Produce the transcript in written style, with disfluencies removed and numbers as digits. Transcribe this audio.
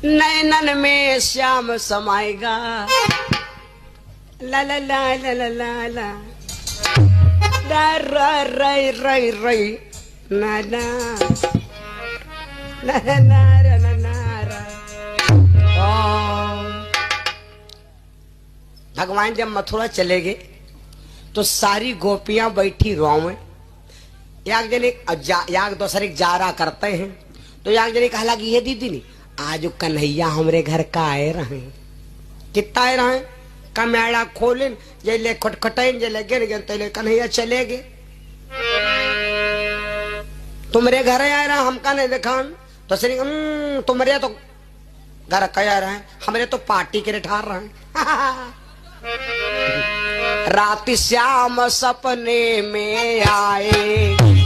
नैनन में श्याम समाएगा। ला ला ला ला ला ला ला रा रा रई रई रई ना ना ना ना ना ना ना रा। भगवान जब मथुरा चले गए तो सारी गोपियां बैठी रोवे। याग जने याग दोसर जारा करते हैं तो याग जने कहला कि ये दीदी नहीं आज कन्हैया हमरे घर का आए रहे। कितना आए रहे? कमेड़ा खोले जैले खटखटाइन जैले गिर गए तैले कन्हैया चले गए। तुम्हारे घर आए रहे हमका नहीं देखा तो सरी तुम्हारे तो घर कया रहे हमरे तो पार्टी के ठहर रहे। रात श्याम सपने में आए